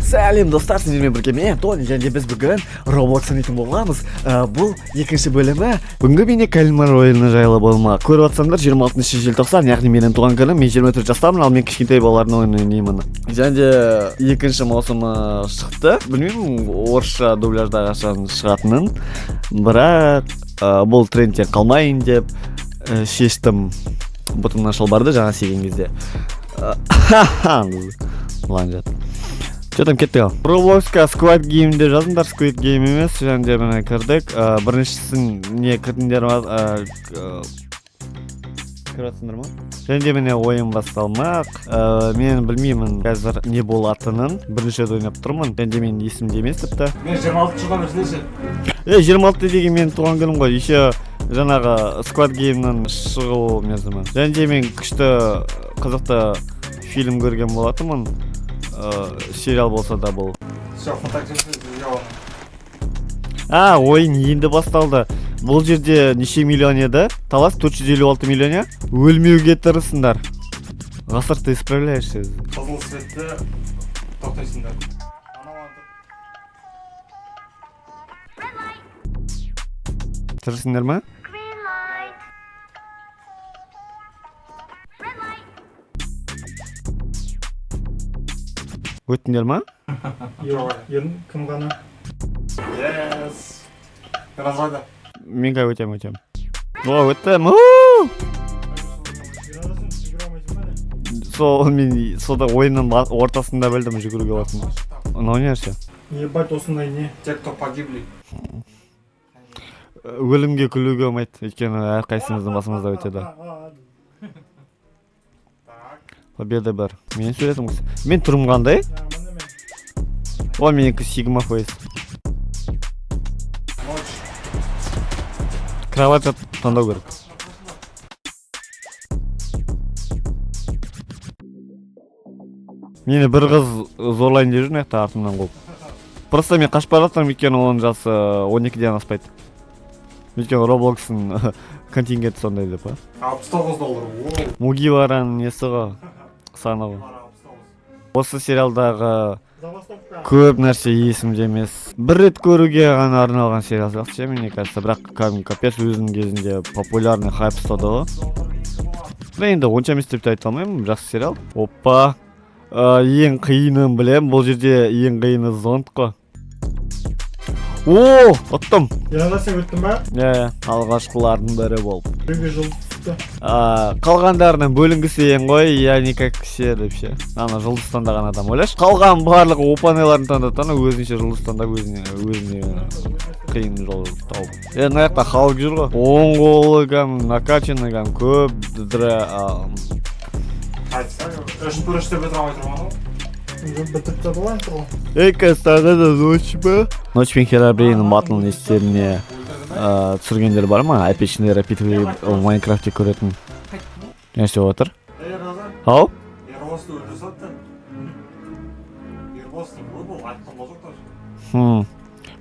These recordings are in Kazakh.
Сәлем достар, сіздермен бірге мен Тони және біз бүгін Roblox ойнайтын боламыз. Бұл екінші бөлімі. Бүгінгі менде кальмар ойыны жайлы болмақ. Көріп жатсаңдар 26 желтоқсан, яғни менің туған күнім. Мен 24 жастамын, ал мен кішкентай балалардың ойынын ойнаймын. Және екінші маусымы шықты. Білмеймін орысша дубляжда қашан шығатынын, бірақ бұл трендтен қалмайын деп шештім. Бұтымнан шалбарды жаңа сейген кезде. Ланжат. Что там кетті ал? Roblox'қа Squid Game де жазыңдар, Squid Game емес, және де міне кірдік. Біріншісін не кірдіңдер ма? Көресіңдер ма? Және де міне ойын басталмақ. Мен білмеймін қазір не болатынын. Бірінші рет ойнап тұрмын. Және де мен есімде емес тіпті. Мен 26 жылдан өзінесе. 26 деген мен туған күнім ғой. Еще жаңағы Squid Game'нің шығу мерзімі. Және де мен күшті қызықты фильм көрген болатынмын. Сериал болса да бұл. Все, контактіңізді ұяланы. Ойын енді басталды. Бұл жерде неше миллион еді? Талас 456 миллион. Өлмеуге тырысыңдар. Ғасыр, ты справляешься. Қызыл светті тоқтайсыңдар. Тырысыңдар ма? Өттіңдер ма? Ерін кім ғана? Yes! Разрада. Мен қай өтем. Өттім. Сол мен сода ойынның ортасында білдім жүгіруге болатын. Мынау не нәрсе? Ебать осындай не? Те, кто погибли. Өлімге күлуге болмайды, өйткені әрқайсымыздың басымызда өтеді. Победа бар. Мен сөйлетім қыз. Мен тұрым қандай? О, менікі Sigma Face. Кровать таңдау керек. Мені бір қыз зорлайын деп жүр, маяқта артымнан қуып. Просто мен қашып бара жатырмын, өйткені оның жасы 12-ден аспайды. Өйткені Roblox'ың контингенті сондай деп, $69. Мугивараның несі ғой, саны ғой. Осы сериалдағы көп нәрсе есімде емес. Бір рет көруге ғана арналған сериал сияқты, мне кажется, бірақ капец өзінің кезінде популярный хайп ұстады ғой. Енді онша емес деп айта алмаймын, жақсы сериал. Опа, ең қиынын білем, бұл жерде ең қиыны зонд қой. О, ұттым. Яғында сен өттің ба? Алғашқылардың бірі болып. Біреуге жыл түсті. Қалғандарының бөлінгісі ең ғой, я никак все деп ше. Ана жұлдыз таңдаған адам ойлаш. Қалған барлығы опанеларын таңдатаны өзінше жұлдыз таңдап өзіне қиын жол тауып. Мына жақта халық жүр ғой. Оң қолы кәм, накачанный кәм, көп Айтса, үшті бітір алмай тұрған ғой. Бітіріп та болайын тұрған. Қазтағы да ночь ба? Ночь пен Херабрейнің батылын естеріне түсіргендер бар ма? Әпешінде рапитвей в Майнкрафте көретін. Не істеп отыр? Ау? Ербосты өлді сатты. Ербостың ғой бұл, айтқан болжық даже.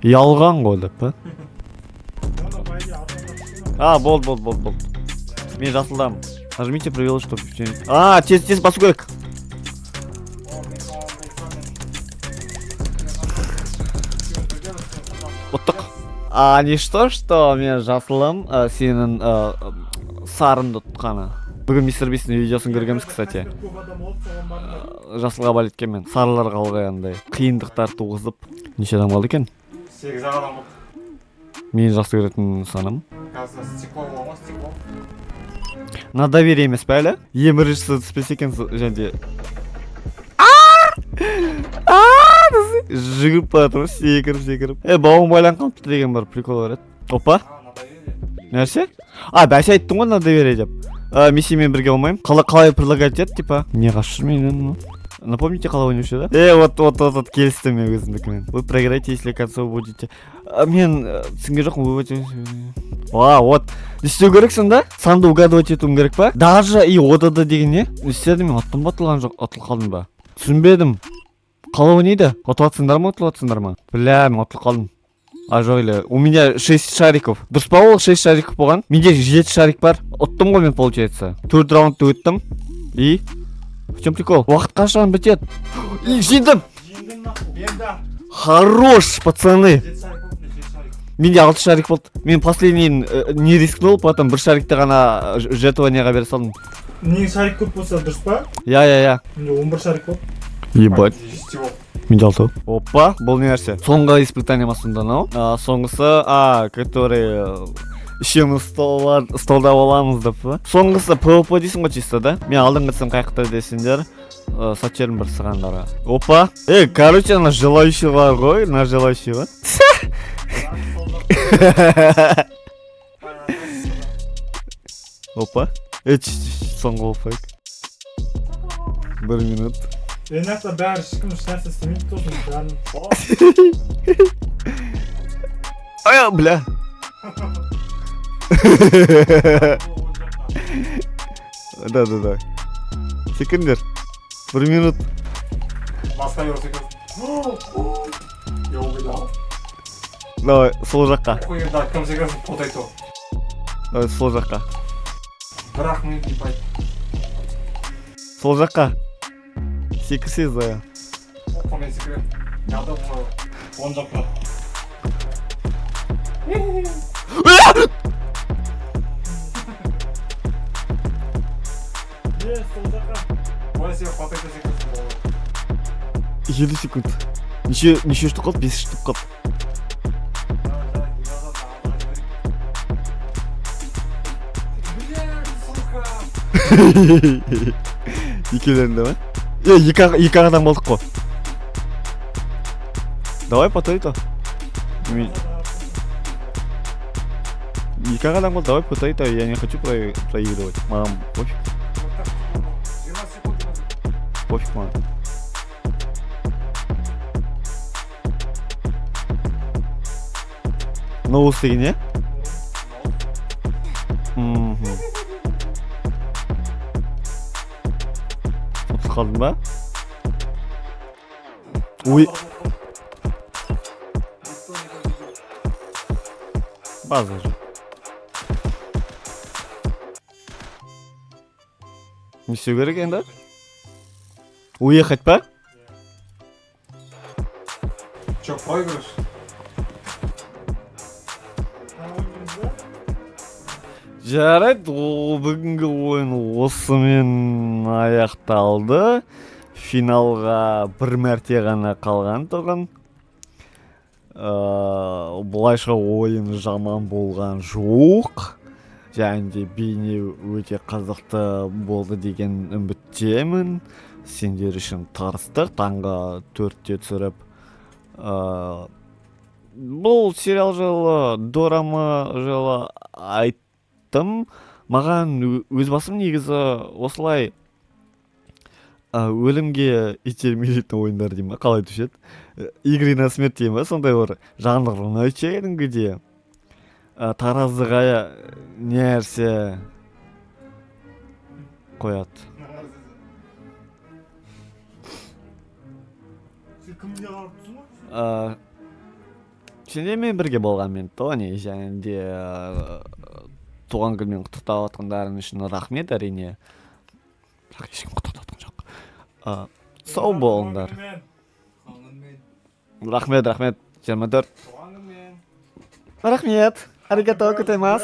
Ялған ғой деп па? Болды. Мен жасылдам. Нажмите правила, чтобы... Тез басу керек. Ұттық. Не что мен жасылым, сенің сарынды тұтқаны. Бүгін мистер Бистің видеосын көргенбіз, кстати. Жасылға балеткен мен. Сарылар қалғандай. Қиындықтар туғызып. Неше адам қалды екен? 8 адам болды. Мен жақсы көретін саным. Қазір стекло бола ма, стекло? На доверие емес пе әлі? Ең біріншісі түспес екен және... Жүгіріп баратыр, секіріп. Бауым байлан қалыпты деген бар, прикол бар еді. Опа? Нәрсе? Бәсе айттың ғой на доверие деп. Мен сенімен бірге болмаймын. Қалай предлагать еді, типа? Не қашыр мен? Напомните, қалай ойнаушы да? Вот, келісті мен өзімдікімен. Вы проиграете, если концов будете. Мен түсінген жоқпын, вы... Вот. Не істеу керексің да? Санды угадывать етуім керек па? Даже и одады деген не? Не істеді мен аттым ба, атылған жоқ, атыл қалдым ба? Түсінбедім. Қалай ойнайды? Отылатсыңдар ма? Бля, мен отыл қалдым. Жоқ или... У меня 6 шариков. Дұрыс па ол 6 шариков болған? Менде 7 шарик бар. Ұттым ғой мен, получается. 4 раундты өттім. И... В чем прикол? Уақыт қашан бітеді? Жеңдім! Мен да. Хорош, пацаны. 7 шарик болды, 7 шарик. Менде 6 шарик болды. Мен последнийін не рискнул, потом бір шарикті ғана жетованияға бере салдым. Менің шарик көп болса дұрыс па? Я. Менде 11 шарик болды. Ебать. 10 болды. Менде 6. Опа, бұл не нәрсе? Соңғы испытание ма сонда анау? Соңғысы, который үшеуміз столда боламыз деп па? Соңғысы PvP дейсің ғой чисто, да? Мен алдыңғысын қайықта десеңдер, сатчерім бір сығандарға. Опа. Короче, ана желающий бар ғой, на желающийға. Опа. Соңғы болпайық. 1 минут. Енақта бәрі ешкім ешнәрсе істемейді тосын бәрін. Ая, бля. Да. Секундер. 1 минут. Басқа беру секунд. Давай, сол жаққа. Қой енді кім секунд потайто. Давай, сол жаққа. Бірақ мен дейпайды. Сол жаққа. Секірсіз, да. Опа, мен секірем. Надо бұл 10 жаққа. Сол жаққа. Олай себе потайто секунд. 7 секунд. Неше штук қалды? 5 штук қалды. Екеулерінде ма? Екі адам болдық қой. Давай потайто. Екі адам болды, давай потайто. Я не хочу проигрывать. Маған пофиг. Пофиг маған. Ноус деген, е? Ұтып қалдың ба? Ой. База же. Не істеу керек енді? Уехать па? Че, проигрыш? Жарайды, бүгінгі ойын осымен аяқталды. Финалға бір мәрте ғана қалған тұғын. Бұлайша ойын жаман болған жоқ. Және де бейне өте қызықты болды деген үміттемін. Сендер үшін тырыстық, таңғы 4-те түсіріп. Бұл сериал жайлы, дорама жайлы айттым. Маған өз басым негізі осылай өлімге итермелейтін ойындар дейм ба, қалай түседі? Игры на смерть дейм ба, сондай бір жанр ұнайды кәдімгідей. Таразыға нәрсе қояды. Сен кімге қарап тұрсың? Сендермен бірге болған мен Тони, және де туған күнмен құттықтап отқандарың үшін рахмет әрине. Бірақ ешкім құттықтап отқан жоқ. Сау болыңдар. Рахмет, 24. Туған күнмен. Рахмет. Аригато, күтемас.